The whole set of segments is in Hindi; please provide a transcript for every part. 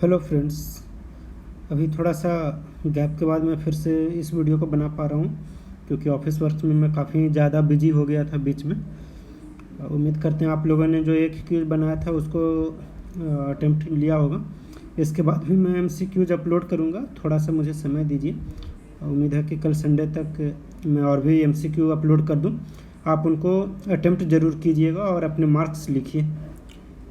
Hello friends. अभी थोड़ा सा गैप के बाद मैं फिर से इस वीडियो को बना पा रहा हूँ क्योंकि ऑफिस वर्क में मैं काफ़ी ज़्यादा बिजी हो गया था बीच में। उम्मीद करते हैं आप लोगों ने जो एक क्यूज बनाया था उसको अटेम्प्ट लिया होगा। इसके बाद भी मैं एमसीक्यूज अपलोड करूँगा, थोड़ा सा मुझे समय दीजिए। उम्मीद है कि कल संडे तक मैं और भी एमसीक्यू अपलोड कर दूँ। आप उनको अटेम्प्ट ज़रूर कीजिएगा और अपने मार्क्स लिखिए।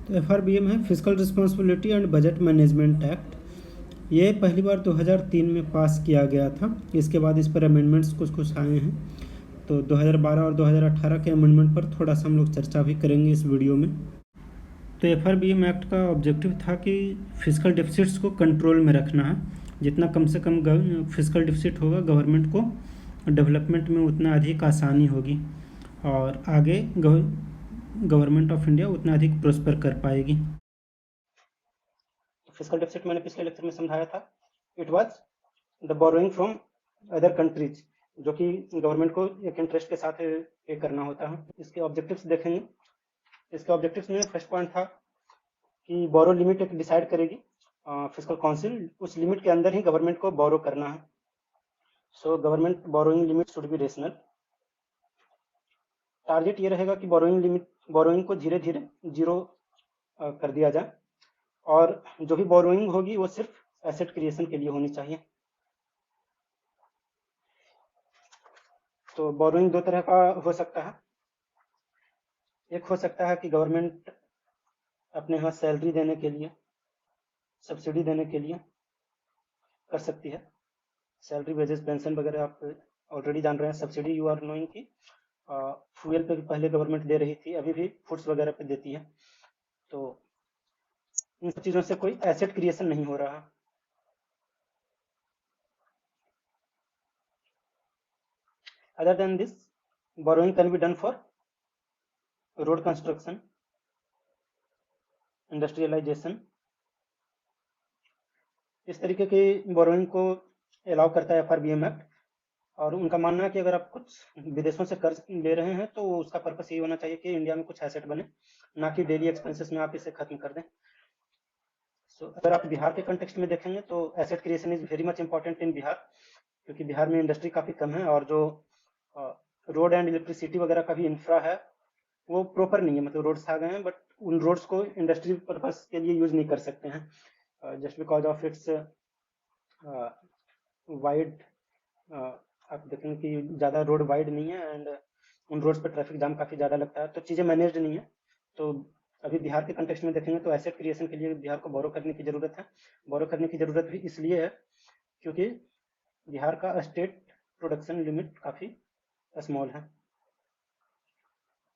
तो FRBM है physical responsibility and budget management act. ये पहली बार 2003 में पास किया गया था। इसके बाद इस पर अमेंडमेंट्स कुछ कुछ आए हैं, तो 2012 और 2018 के अमेंडमेंट पर थोड़ा सा हम लोग चर्चा भी करेंगे इस वीडियो में। तो FRBM एक्ट का ऑब्जेक्टिव था कि फिजिकल डिफिसिट्स को कंट्रोल में रखना है। जितना कम से कम फिजिकल डिफिसिट होगा गवर्नमेंट को डेवलपमेंट में उतना अधिक आसानी होगी और आगे गवर्नमेंट ऑफ इंडिया उतना अधिक प्रोस्पर कर पाएगी। फिजिकल डेफिसिट मैंने पिछले लेक्चर में समझाया था। It was the borrowing from other countries, जो कि गवर्नमेंट को एक इंटरेस्ट के साथ पे करना होता है। इसके ऑब्जेक्टिव्स देखेंगे। इसके ऑब्जेक्टिव्स में फर्स्ट पॉइंट था कि बोरो लिमिट एक डिसाइड करेगी फिजिकल काउंसिल, उस लिमिट के अंदर ही गवर्नमेंट को बोरो करना है। So government borrowing limit should be rational. Target ये रहेगा कि बोरोइंग को धीरे धीरे जीरो कर दिया जाए और जो भी बोरोइंग होगी वो सिर्फ एसेट क्रिएशन के लिए होनी चाहिए। तो बोरोइंग दो तरह का हो सकता है। एक हो सकता है कि गवर्नमेंट अपने यहाँ सैलरी देने के लिए, सब्सिडी देने के लिए कर सकती है। सैलरी, वेजेस, पेंशन वगैरह आप ऑलरेडी जान रहे हैं। सब्सिडी यू आर नोइंग की फ्यूल पे भी पहले गवर्नमेंट दे रही थी, अभी भी फूड्स वगैरह पे देती है। तो इन सब चीज़ों से कोई एसेट क्रिएशन नहीं हो रहा। Other than this, borrowing can be done for road construction, industrialization. इस तरीके की बोरोइंग को अलाउ करता है FRBM एक्ट। और उनका मानना है कि अगर आप कुछ विदेशों से कर्ज ले रहे हैं तो उसका पर्पस ये होना चाहिए कि इंडिया में कुछ एसेट बने, ना कि डेली एक्सपेंसेस में आप इसे खत्म कर दें। अगर आप बिहार के कंटेक्स्ट में देखेंगे तो asset creation is very much important in Bihar, क्योंकि बिहार में इंडस्ट्री काफ़ी कम है और जो रोड एंड इलेक्ट्रिसिटी वगैरह का भी इंफ्रा है वो प्रॉपर नहीं है। मतलब रोड्स आ गए हैं बट उन रोड्स को इंडस्ट्री पर्पस के लिए यूज नहीं कर सकते हैं, just because of its wide. आप देखेंगे कि ज़्यादा रोड वाइड नहीं है एंड उन रोड्स पर ट्रैफिक जाम काफ़ी ज़्यादा लगता है, तो चीज़ें मैनेज्ड नहीं है। तो अभी बिहार के कंटेक्स्ट में देखेंगे तो एसेट क्रिएशन के लिए बिहार को बोरो करने की ज़रूरत है। बोरो करने की ज़रूरत भी इसलिए है क्योंकि बिहार का स्टेट प्रोडक्शन लिमिट काफ़ी स्मॉल है।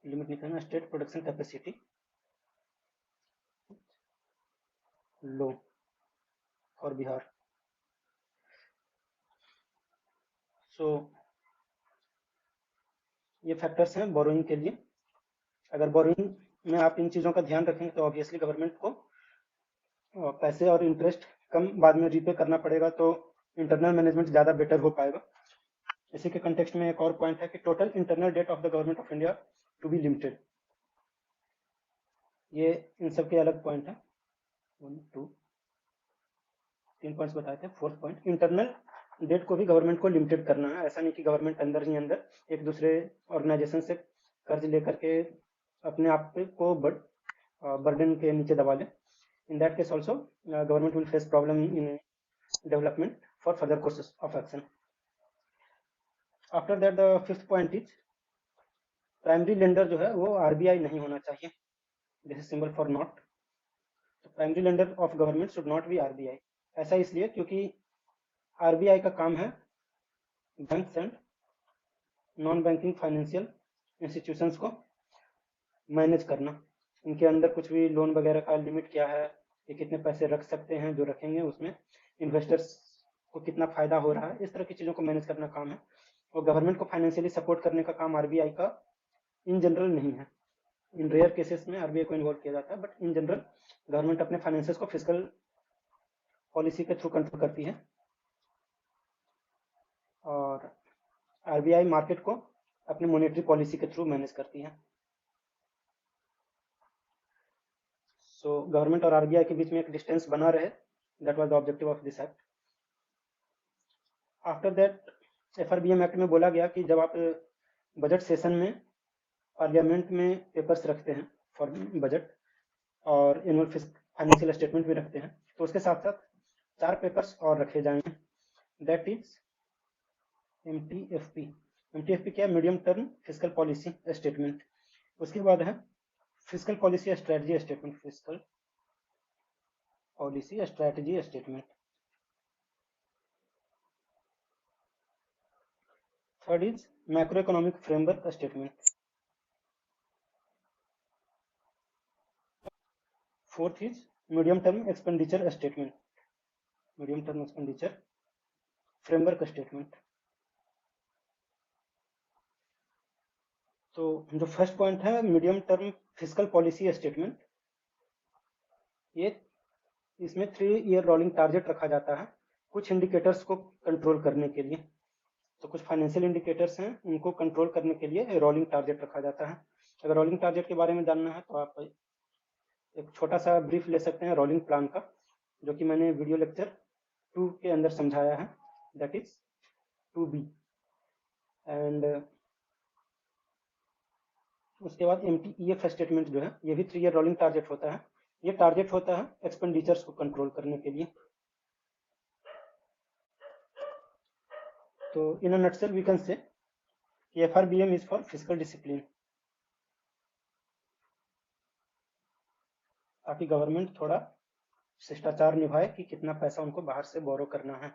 लिमिट नहीं कहना, state production capacity low for Bihar. So ये फैक्टर्स हैं बोरोइंग के लिए। अगर बोरोइंग में आप इन चीज़ों का ध्यान रखेंगे तो ऑब्वियसली गवर्नमेंट को पैसे और इंटरेस्ट कम बाद में रीपे करना पड़ेगा, तो इंटरनल मैनेजमेंट ज़्यादा बेटर हो पाएगा। इसी के कंटेक्स्ट में एक और पॉइंट है कि total internal debt of the government of India to be limited. ये इन सब के अलग पॉइंट है। 1 2 3 पॉइंट्स बताए थे। फोर्थ पॉइंट, इंटरनल डेट को भी गवर्नमेंट को लिमिटेड करना है। ऐसा नहीं कि गवर्नमेंट अंदर ही अंदर एक दूसरे ऑर्गेनाइजेशन से कर्ज लेकर के अपने आप को बर्डन के नीचे दबा ले। In that case also, government will face problem in development for further courses of action. After that, the fifth point is primary lender जो है वो RBI नहीं होना चाहिए। This is symbol for not. Primary lender of government should not be RBI। ऐसा इसलिए क्योंकि RBI का काम है banks and non banking financial institutions को मैनेज करना। इनके अंदर कुछ भी लोन वगैरह का लिमिट क्या है, ये कितने पैसे रख सकते हैं, जो रखेंगे उसमें इन्वेस्टर्स को कितना फायदा हो रहा है, इस तरह की चीज़ों को मैनेज करना काम है। और गवर्नमेंट को फाइनेंशियली सपोर्ट करने का काम RBI का इन जनरल नहीं है। इन रेयर केसेस में RBI को इन्वॉल्व किया जाता है, बट इन जनरल गवर्नमेंट अपने फाइनेंसेस को फिजिकल पॉलिसी के थ्रू कंट्रोल करती है और RBI मार्केट को अपनी मॉनेटरी पॉलिसी के थ्रू मैनेज करती है। सो गवर्नमेंट और RBI के बीच में एक डिस्टेंस बना रहे, that was the objective of this act. After that FRBM act में बोला गया कि जब आप बजट सेशन में पार्लियामेंट में पेपर्स रखते हैं फॉर बजट और एनुअल फाइनेंशियल स्टेटमेंट भी रखते हैं, तो उसके साथ साथ 4 पेपर्स और रखे जाएंगे, दैट इज MTFP। MTFP क्या है? Medium term physical policy statement. उसके बाद है physical policy strategy statement, physical policy strategy statement. Third is macro economic framework statement. Fourth is medium term expenditure statement, medium term expenditure framework statement. तो जो फर्स्ट पॉइंट है medium term physical policy statement, ये इसमें 3 ईयर रोलिंग टारगेट रखा जाता है कुछ इंडिकेटर्स को कंट्रोल करने के लिए। तो कुछ फाइनेंशियल इंडिकेटर्स हैं, उनको कंट्रोल करने के लिए रोलिंग टारगेट रखा जाता है। अगर रोलिंग टारगेट के बारे में जानना है तो आप एक छोटा सा ब्रीफ ले सकते हैं रोलिंग प्लान का, जो कि मैंने वीडियो लेक्चर 2 के अंदर समझाया है, दैट इज 2B। एंड उसके बाद MTEF स्टेटमेंट जो है, ये भी 3 ईयर रोलिंग टारगेट होता है। ये टारगेट होता है एक्सपेंडिचर्स को कंट्रोल करने के लिए। तो इन अ नटसेल वी कैन से कि FRBM is for physical discipline, ताकि गवर्नमेंट थोड़ा शिष्टाचार निभाए कि कितना पैसा उनको बाहर से बोरो करना है,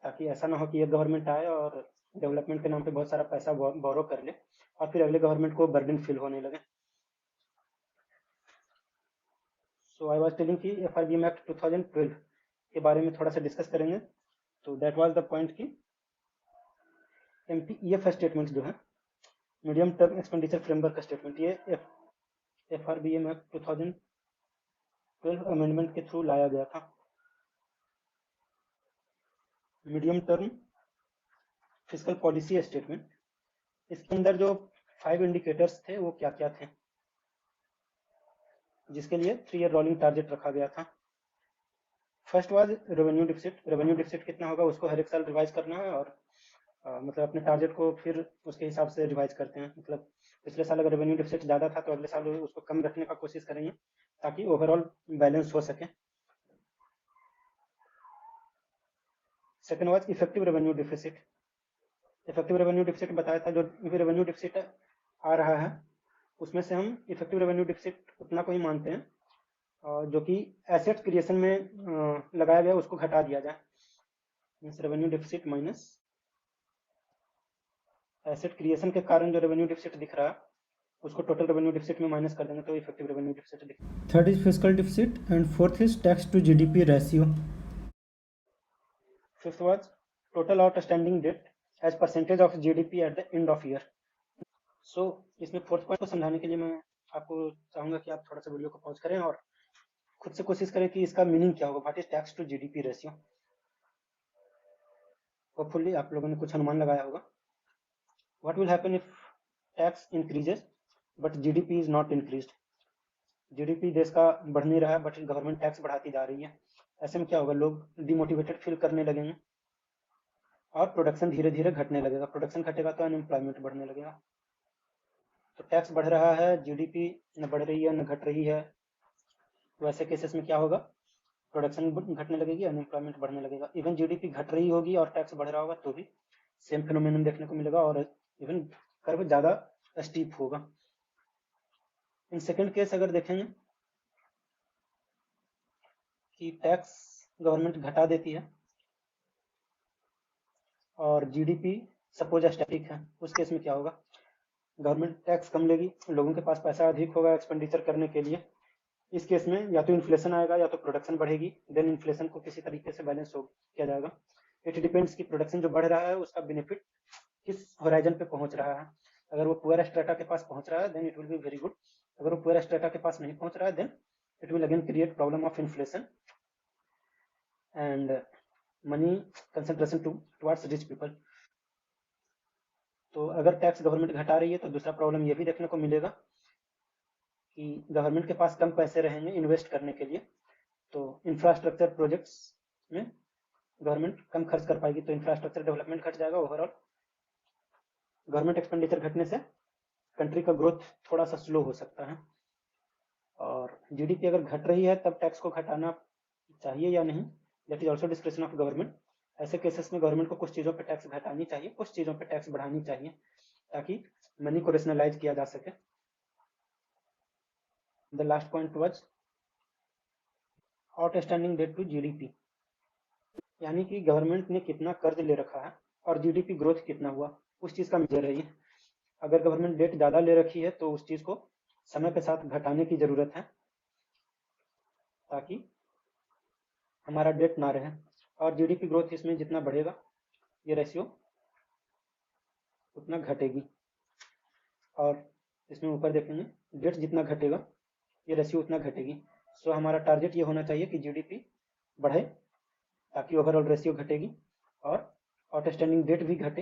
ताकि ऐसा ना हो कि एक गवर्नमेंट आए और डेवलपमेंट के नाम पे बहुत सारा पैसा बोरो कर ले और फिर अगले गवर्नमेंट को बर्डन फील होने लगे। सो आई वाज टेलिंग कि FRBM एक्ट 2012 के बारे में थोड़ा सा डिस्कस करेंगे। तो दैट वाज द पॉइंट कि MTEF स्टेटमेंट जो है, medium term expenditure framework statement, ये FRBM एक्ट 2012 अमेंडमेंट के थ्रू लाया गया था। Medium term physical policy statement, इसके अंदर जो 5 इंडिकेटर्स थे वो क्या क्या थे, जिसके लिए 3 ईयर रोलिंग टारगेट रखा गया था। First was revenue deficit. Revenue deficit कितना होगा उसको हर एक साल रिवाइज करना है, और मतलब अपने टारगेट को फिर उसके हिसाब से रिवाइज करते हैं। मतलब पिछले साल अगर रेवेन्यू डिफिसिट ज़्यादा था तो अगले साल उसको कम रखने का कोशिश करेंगे ताकि ओवरऑल बैलेंस हो सके। Second was effective revenue deficit. Effective revenue deficit बताया था, जो रेवेन्यू डिफिसिट आ रहा है उसमें से हम इफेक्टिव रेवेन्यू डिफिसिट उतना को ही मानते हैं जो कि एसेट क्रिएशन में लगाया गया उसको घटा दिया जाए, means revenue deficit minus asset creation के कारण जो रेवेन्यू डिफिसिट दिख रहा है उसको टोटल रेवेन्यू डिफिसिट में माइनस कर देंगे तो इफेक्टिव रेवेन्यू डिफिसिट दिख। Third is physical deficit and fourth is tax to GDP ratio. Fifth was total outstanding debt as percentage of GDP at the end of year. So इसमें फोर्थ पॉइंट को समझाने के लिए मैं आपको चाहूंगा कि आप थोड़ा सा वीडियो को पॉज करें और खुद से कोशिश करें कि इसका मीनिंग क्या होगा, what is tax to GDP ratio. Hopefully आप लोगों ने कुछ अनुमान लगाया होगा। What will happen if tax increases but GDP is not increased. GDP देश का बढ़ नहीं रहा है बट गवर्नमेंट टैक्स बढ़ाती जा रही है। ऐसे में क्या होगा, लोग डिमोटिवेटेड फील करने लगेंगे और प्रोडक्शन धीरे धीरे घटने लगेगा। प्रोडक्शन घटेगा तो अनएम्प्लॉयमेंट बढ़ने लगेगा। तो टैक्स बढ़ रहा है, GDP न बढ़ रही है न घट रही है, तो ऐसे केसेस में क्या होगा, प्रोडक्शन घटने लगेगी, अनएम्प्लॉयमेंट बढ़ने लगेगा। इवन GDP घट रही होगी और टैक्स बढ़ रहा होगा तो भी सेम फिनोमेनन देखने को मिलेगा और इवन कर्व ज़्यादा स्टीप होगा। इन सेकेंड केस अगर देखेंगे कि टैक्स गवर्नमेंट घटा देती है और GDP सपोज स्टैटिक है, उस केस में क्या होगा, गवर्नमेंट टैक्स कम लेगी, लोगों के पास पैसा अधिक होगा एक्सपेंडिचर करने के लिए। इस केस में या तो इन्फ्लेशन आएगा या तो प्रोडक्शन बढ़ेगी, देन इन्फ्लेशन को किसी तरीके से बैलेंस हो किया जाएगा। इट डिपेंड्स कि प्रोडक्शन जो बढ़ रहा है उसका बेनिफिट किस होराइजन पे पहुंच रहा है। अगर वो पुअर स्ट्रेटा के पास पहुंच रहा है then it will be very good. अगर वो पुअर स्ट्रेटा के पास नहीं पहुंच रहा है then it will again create problem of inflation and money concentration towards rich people. तो अगर टैक्स गवर्नमेंट घटा रही है तो दूसरा प्रॉब्लम ये भी देखने को मिलेगा कि गवर्नमेंट के पास कम पैसे रहेंगे इन्वेस्ट करने के लिए, तो इंफ्रास्ट्रक्चर प्रोजेक्ट्स में गवर्नमेंट कम खर्च कर पाएगी, तो इंफ्रास्ट्रक्चर डेवलपमेंट घट जाएगा। ओवरऑल गवर्नमेंट एक्सपेंडिचर घटने से कंट्री का ग्रोथ थोड़ा सा स्लो हो सकता है। और जीडीपी अगर घट रही है तब टैक्स को घटाना चाहिए या नहीं, that is also description of government. ऐसे केसेस में गवर्नमेंट को कुछ चीज़ों पर टैक्स घटानी चाहिए, कुछ चीज़ों पर टैक्स बढ़ानी चाहिए, ताकि मनी को रेशनलाइज किया जा सके। The last point was outstanding debt to GDP, यानी कि गवर्नमेंट ने कितना कर्ज ले रखा है और जीडीपी ग्रोथ कितना हुआ, उस चीज़ का मेजर है ये। अगर गवर्नमेंट डेट ज़्यादा ले रखी है तो उस चीज़ को समय के साथ घटाने की ज़रूरत है, ताकि हमारा डेट ना रहे। और जीडीपी ग्रोथ इसमें जितना बढ़ेगा ये रेशियो उतना घटेगी। और इसमें ऊपर देखेंगे डेट जितना घटेगा ये रेशियो उतना घटेगी। सो हमारा टारगेट ये होना चाहिए कि जीडीपी बढ़े ताकि ओवरऑल रेशियो घटेगी, और आउटस्टैंडिंग डेट भी घटे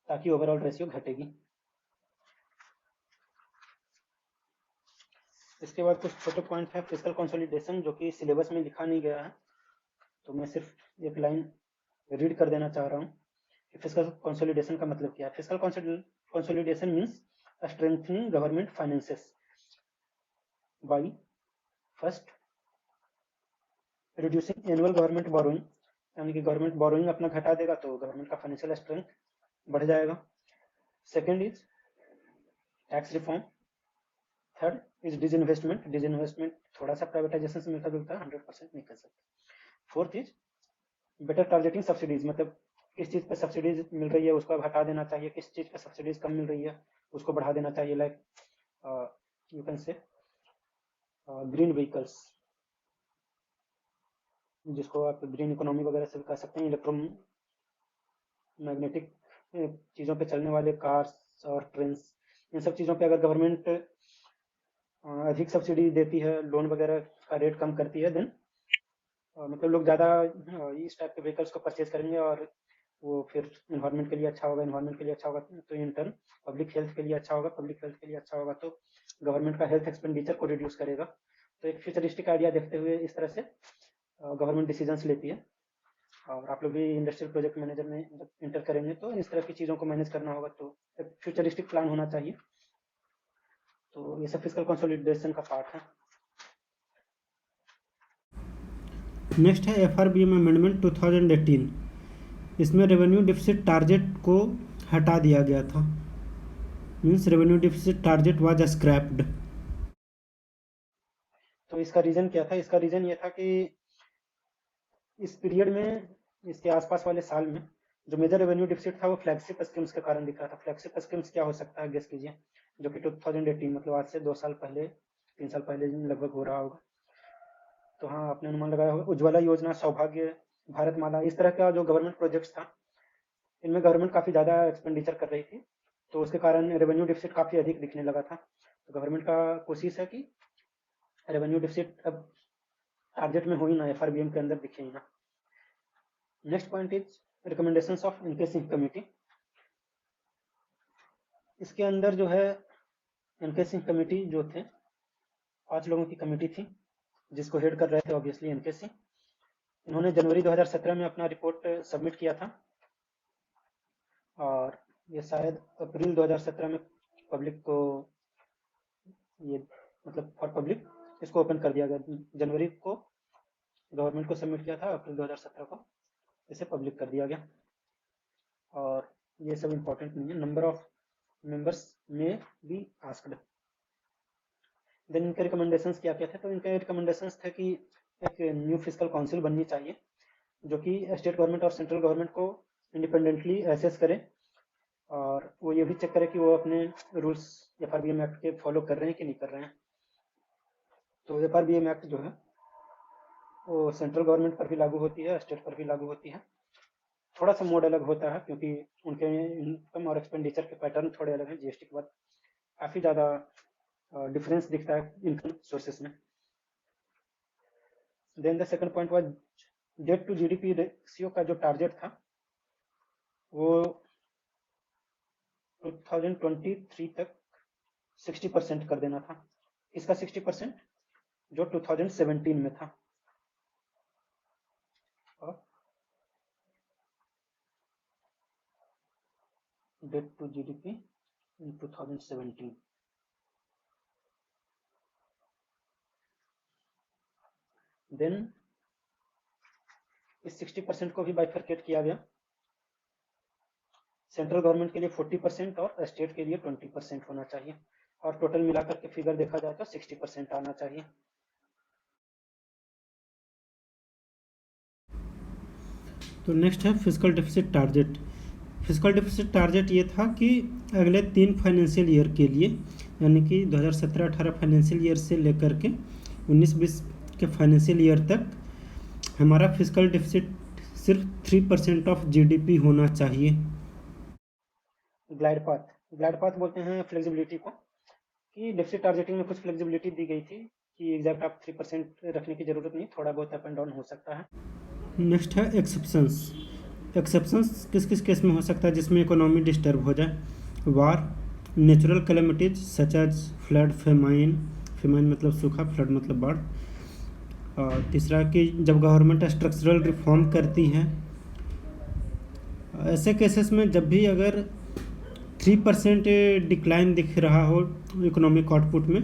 ताकि ओवरऑल रेशियो घटेगी। इसके बाद कुछ छोटे पॉइंट है फिस्कल कंसोलिडेशन, जो कि सिलेबस में लिखा नहीं गया है, तो मैं सिर्फ एक लाइन रीड कर देना चाह रहा हूँ कि फिस्कल कंसोलिडेशन का मतलब क्या है। Fiscal consolidation means strengthening government finances by first reducing annual government borrowing, यानी कि गवर्नमेंट बोरोइंग अपना घटा देगा तो गवर्नमेंट का फाइनेंशियल स्ट्रेंथ बढ़ जाएगा। Second is tax reform. Third is disinvestment थोड़ा सा प्राइवेटाइजेशन से मिलता जुलता है, 100% नहीं कर सकते। Fourth is better targeting subsidies, मतलब किस चीज़ पे सब्सिडीज मिल रही है उसको अब हटा देना चाहिए, किस चीज़ पे सब्सिडीज कम मिल रही है उसको बढ़ा देना चाहिए। Like you can say green vehicles, जिसको आप ग्रीन इकोनॉमी वगैरह से भी कह सकते हैं। इलेक्ट्रोमैग्नेटिक चीज़ों पे चलने वाले कार्स और ट्रेन्स, इन सब चीज़ों पे अगर गवर्नमेंट अधिक सब्सिडी देती है, लोन वगैरह का रेट कम करती है, देन मतलब लोग ज़्यादा इस टाइप के व्हीकल्स को परचेज करेंगे, और वो फिर इन्वायरमेंट के लिए अच्छा होगा, इन्वायरमेंट के लिए अच्छा होगा तो इन टर्न पब्लिक हेल्थ के लिए अच्छा होगा, पब्लिक हेल्थ के लिए अच्छा होगा तो गवर्नमेंट का हेल्थ एक्सपेंडिचर को रिड्यूस करेगा। तो एक फ्यूचरिस्टिक आइडिया देखते हुए इस तरह से गवर्नमेंट डिसीजंस लेती है। और आप लोग भी इंडस्ट्रियल प्रोजेक्ट मैनेजर में जब इंटर करेंगे तो इस तरह की चीज़ों को मैनेज करना होगा, तो एक फ्यूचरिस्टिक प्लान होना चाहिए। तो ये सब फिस्कल कंसोलिडेशन का पार्ट है। नेक्स्ट है FRBM अमेंडमेंट 2018। इसमें रेवेन्यू डिफिसिट टारगेट को हटा दिया गया था, means revenue deficit target was scraped. तो इसका रीज़न क्या था? इसका रीज़न ये था कि इस पीरियड में, इसके आसपास वाले साल में जो मेजर रेवेन्यू डिफिसिट था वो फ्लैगशिप स्कीम्स के कारण दिख रहा था। फ्लैगशिप स्कीम्स क्या हो सकता है, गेस कीजिए, जो कि 2018 मतलब आज से 2 साल पहले, 3 साल पहले लगभग हो रहा होगा। तो हाँ, आपने अनुमान लगाया होगा, उज्ज्वला योजना, सौभाग्य, भारतमाला, इस तरह का जो गवर्नमेंट प्रोजेक्ट्स था, इनमें गवर्नमेंट काफ़ी ज़्यादा एक्सपेंडिचर कर रही थी, तो उसके कारण रेवेन्यू डिफिसिट काफ़ी अधिक दिखने लगा था। तो गवर्नमेंट का कोशिश है कि रेवेन्यू डिफिसिट अब टारगेट में हो ही ना, FRBM के अंदर दिखे ही ना। Next point is recommendations of NK Singh committee. इसके अंदर जो है एनके सिंह कमेटी जो थे, 5 लोगों की कमेटी थी जिसको हेड कर रहे थे ऑब्वियसली एनके सिंह। इन्होंने जनवरी 2017 में अपना रिपोर्ट सबमिट किया था, और ये शायद अप्रैल 2017 में पब्लिक को, ये मतलब फॉर पब्लिक इसको ओपन कर दिया गया। जनवरी को गवर्नमेंट को सबमिट किया था, अप्रैल 2017 को इसे पब्लिक कर दिया गया। और ये सब इम्पोर्टेंट नहीं है। नंबर ऑफ मेंबर्स में बी आस्क्ड। देन इनके रिकमेंडेशंस क्या क्या थे? तो इनके रिकमेंडेशंस थे कि एक न्यू फिस्कल काउंसिल बननी चाहिए जो कि स्टेट गवर्नमेंट और सेंट्रल गवर्नमेंट को इंडिपेंडेंटली एसेस करे, और वो ये भी चेक करे कि वो अपने रूल्स FRBM एक्ट के फॉलो कर रहे हैं कि नहीं कर रहे हैं। तो FRBM एक्ट जो है वो सेंट्रल गवर्नमेंट पर भी लागू होती है, स्टेट पर भी लागू होती है। थोड़ा सा मोड अलग होता है क्योंकि उनके इनकम और एक्सपेंडिचर के पैटर्न थोड़े अलग हैं। GST के बाद काफ़ी ज़्यादा डिफरेंस दिखता है इनकम सोर्सेस में। Then the second point was debt to GDP ratio का जो टारगेट था वो 2023 तक 60% कर देना था। इसका 60% जो 2017 में था। debt to GDP in 2017. Then इस 60% को भी बाइफरकेट किया गया। सेंट्रल गवर्नमेंट के लिए 40% और स्टेट के लिए 20% होना चाहिए, और टोटल मिलाकर के फिगर देखा जाए तो 60% आना चाहिए। तो नेक्स्ट है physical deficit target. Physical deficit target ये था कि अगले 3 फाइनेंशियल ईयर के लिए, यानी कि 2017-18 फाइनेंशियल ईयर से लेकर के 19-20 के फाइनेंशियल ईयर तक हमारा फिजिकल डेफिसिट सिर्फ 3% ऑफ जीडीपी होना चाहिए। ग्लाइड पाथ बोलते हैं फ्लेक्सिबिलिटी को, कि डेफिसिट टारगेटिंग में कुछ फ्लेक्सिबिलिटी दी गई थी कि एग्जैक्ट आप 3% रखने की जरूरत नहीं, थोड़ा बहुत अप एंड डाउन हो सकता है। नेक्स्ट है एक्सेप्शंस किस किस केस में हो सकता है जिसमें इकोनॉमी डिस्टर्ब हो जाए? War, natural calamities such as flood, famine मतलब सूखा, फ्लड मतलब बाढ़। और तीसरा कि जब गवर्नमेंट स्ट्रक्चरल रिफॉर्म करती है, ऐसे केसेस में जब भी अगर 3% डिक्लाइन दिख रहा हो इकोनॉमिक आउटपुट में,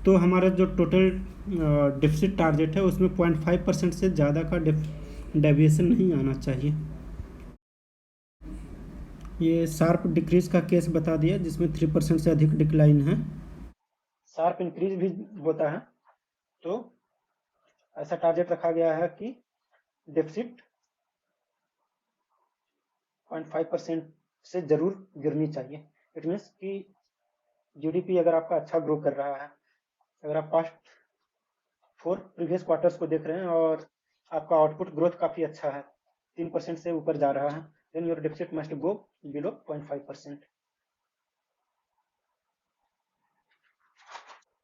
तो हमारा जो टोटल डेफिसिट टारगेट है उसमें 0.5% से ज़्यादा का डेविएशन नहीं आना चाहिए। ये शार्प डिक्रीज का केस बता दिया जिसमें 3% से अधिक डिक्लाइन है। शार्प इंक्रीज भी होता है, तो ऐसा टारगेट रखा गया है कि डेफिसिट 0.5% से जरूर गिरनी चाहिए। इट मीन्स कि जीडीपी अगर आपका अच्छा ग्रो कर रहा है, अगर आप पास्ट 4 प्रीवियस क्वार्टर्स को देख रहे हैं और आपका आउटपुट ग्रोथ काफ़ी अच्छा है, 3% से ऊपर जा रहा है, then your deficit must go below 0.5%।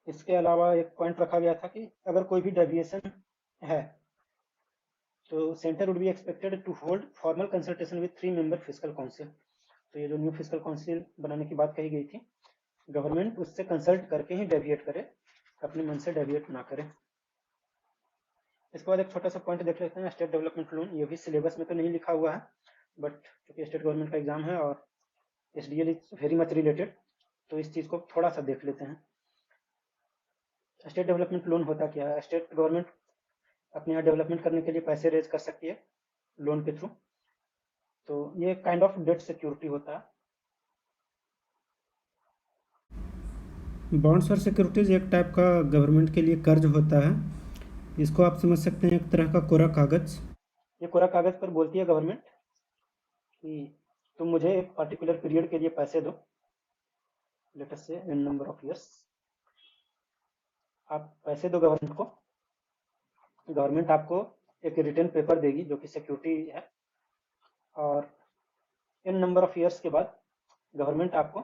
इसके अलावा एक पॉइंट रखा गया था कि अगर कोई भी डेविएशन है तो centre would be expected to hold formal consultation with 3 member physical council. तो ये जो न्यू फिजिकल काउंसिल बनाने की बात कही गई थी, गवर्नमेंट उससे कंसल्ट करके ही डेविएट करे, अपने मन से डेविएट ना करे। इसके बाद एक छोटा सा पॉइंट देख लेते हैं, स्टेट डेवलपमेंट लोन। ये भी सिलेबस में तो नहीं लिखा हुआ है, बट क्योंकि स्टेट गवर्नमेंट का एग्जाम है और SDL is very much related, तो इस चीज़ को थोड़ा सा देख लेते हैं। स्टेट डेवलपमेंट लोन होता क्या है? स्टेट गवर्नमेंट अपने यहाँ डेवलपमेंट करने के लिए पैसे रेज कर सकती है लोन के थ्रू, तो ये काइंड ऑफ डेट सिक्योरिटी होता है। बॉन्ड्स और सिक्योरिटीज एक टाइप का गवर्नमेंट के लिए कर्ज होता है। इसको आप समझ सकते हैं एक तरह का कोरा कागज। ये कोरा कागज पर बोलती है गवर्नमेंट कि तुम मुझे एक पर्टिकुलर पीरियड के लिए पैसे दो, लेट अस से एन नंबर ऑफ ईयर्स। आप पैसे दो गवर्नमेंट को, गवर्नमेंट आपको एक रिटर्न पेपर देगी जो कि सिक्योरिटी है, और इन नंबर ऑफ ईयर्स के बाद गवर्नमेंट आपको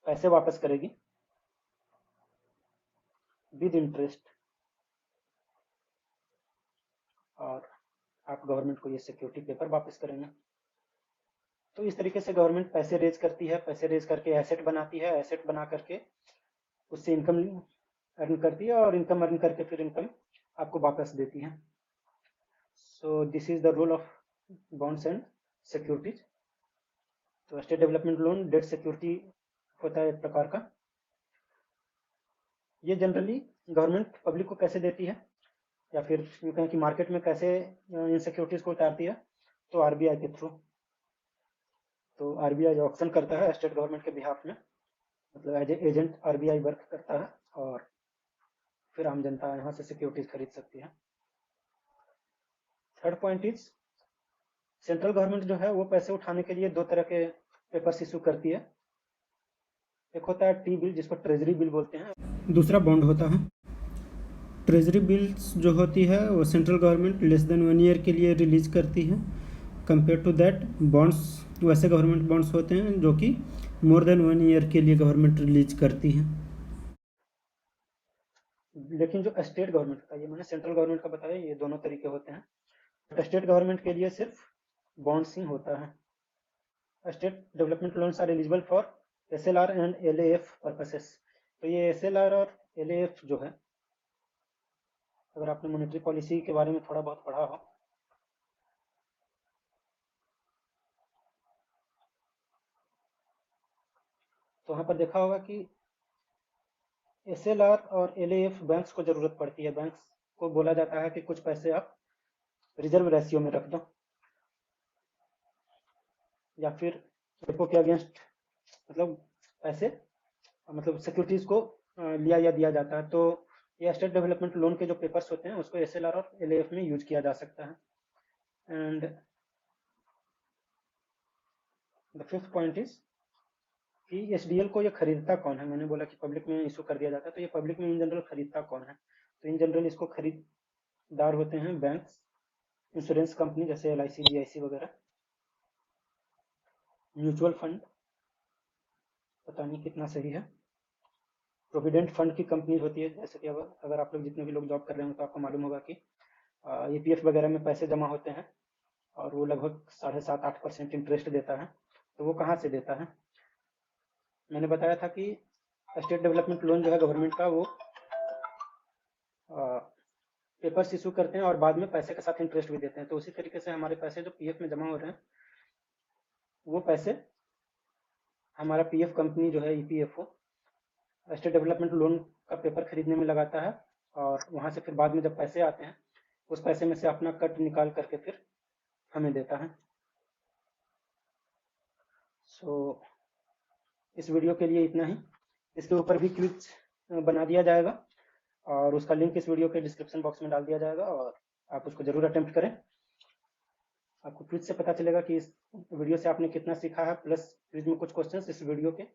पैसे वापस करेगी विद इंटरेस्ट, और आप गवर्नमेंट को ये सिक्योरिटी पेपर वापस करेंगे। तो इस तरीके से गवर्नमेंट पैसे रेज करती है, पैसे रेज करके एसेट बनाती है, एसेट बना करके उससे इनकम अर्न करती है, और इनकम अर्न करके फिर इनकम आपको वापस देती है। So this is the role of bonds and securities. तो state development loan debt security होता है एक प्रकार का। ये जनरली गवर्नमेंट पब्लिक को कैसे देती है, या फिर यूँ कहें कि मार्केट में कैसे इन सिक्योरिटीज को उतारती है, तो आरबीआई के थ्रू। तो आरबीआई ऑक्शन करता है स्टेट गवर्नमेंट के बिहाफ में, मतलब as a agent RBI work करता है, और फिर आम जनता यहाँ से सिक्योरिटीज खरीद सकती है। Third point is, central government जो है वो पैसे उठाने के लिए 2 तरह के पेपर्स इशू करती है। एक होता है टी बिल, जिसको ट्रेजरी बिल बोलते हैं, दूसरा बॉन्ड होता है। ट्रेजरी बिल्स जो होती है वो central government less than 1 year के लिए रिलीज करती है। कंपेयर टू दैट बॉन्ड्स, वैसे गवर्नमेंट बॉन्ड्स होते हैं जो कि मोर देन 1 ईयर के लिए गवर्नमेंट रिलीज करती है। लेकिन जो स्टेट गवर्नमेंट का, ये मैंने सेंट्रल गवर्नमेंट का बताया, ये दोनों तरीके होते हैं, बट स्टेट गवर्नमेंट के लिए सिर्फ बॉन्ड्स ही होता है। State development loans are eligible for SLR and LAF purposes. तो ये एसएलआर और एलएएफ जो है, अगर आपने मॉनेटरी पॉलिसी के बारे में थोड़ा बहुत पढ़ा हो, वहाँ पर देखा होगा कि एसएलआर और एलएएफ बैंक्स को ज़रूरत पड़ती है। बैंक्स को बोला जाता है कि कुछ पैसे आप रिजर्व रेशियो में रख दो, या फिर रेपो के अगेंस्ट मतलब पैसे मतलब सिक्योरिटीज को लिया या दिया जाता है। तो ये स्टेट डेवलपमेंट लोन के जो पेपर्स होते हैं उसको एसएलआर और एलएएफ में यूज किया जा सकता है। And the fifth point is कि एसडीएल को ये खरीदता कौन है। मैंने बोला कि पब्लिक में इशू कर दिया जाता है, तो ये पब्लिक में इन जनरल खरीदता कौन है। तो इन जनरल इसको खरीददार होते हैं बैंक्स, इंश्योरेंस कंपनी जैसे एलआईसी, जीआईसी वगैरह, म्यूचुअल फंड, पता नहीं कितना सही है, प्रोविडेंट फंड की कंपनी होती है। जैसे कि अगर आप लोग जितने भी लोग जॉब कर रहे हो तो आपको मालूम होगा कि ईपीएफ वगैरह में पैसे जमा होते हैं और वो लगभग 7.5-8% इंटरेस्ट देता है। तो वो कहाँ से देता है? मैंने बताया था कि स्टेट डेवलपमेंट लोन जो है गवर्नमेंट का, वो पेपर्स इशू करते हैं और बाद में पैसे के साथ इंटरेस्ट भी देते हैं। तो उसी तरीके से हमारे पैसे जो पीएफ में जमा हो रहे हैं, वो पैसे हमारा पीएफ कंपनी जो है ईपीएफओ स्टेट डेवलपमेंट लोन का पेपर खरीदने में लगाता है, और वहाँ से फिर बाद में जब पैसे आते हैं उस पैसे में से अपना कट निकाल करके फिर हमें देता है। सो इस वीडियो के लिए इतना ही। इसके ऊपर भी क्विज बना दिया जाएगा और उसका लिंक इस वीडियो के डिस्क्रिप्शन बॉक्स में डाल दिया जाएगा, और आप उसको जरूर अटेम्प्ट करें। आपको क्विज से पता चलेगा कि इस वीडियो से आपने कितना सीखा है, प्लस क्विज में कुछ क्वेश्चंस इस वीडियो के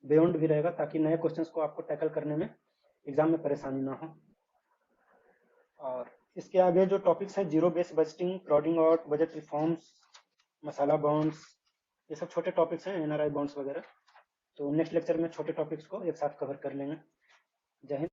बियॉन्ड भी रहेगा, ताकि नए क्वेश्चंस को आपको टैकल करने में एग्जाम में परेशानी ना हो। और इसके आगे जो टॉपिक्स हैं, zero base budgeting, crowding out, budget reforms, masala bonds, ये सब छोटे टॉपिक्स हैं, एनआरआई बॉन्ड्स वगैरह। तो नेक्स्ट लेक्चर में छोटे टॉपिक्स को एक साथ कवर कर लेंगे। जय हिंद।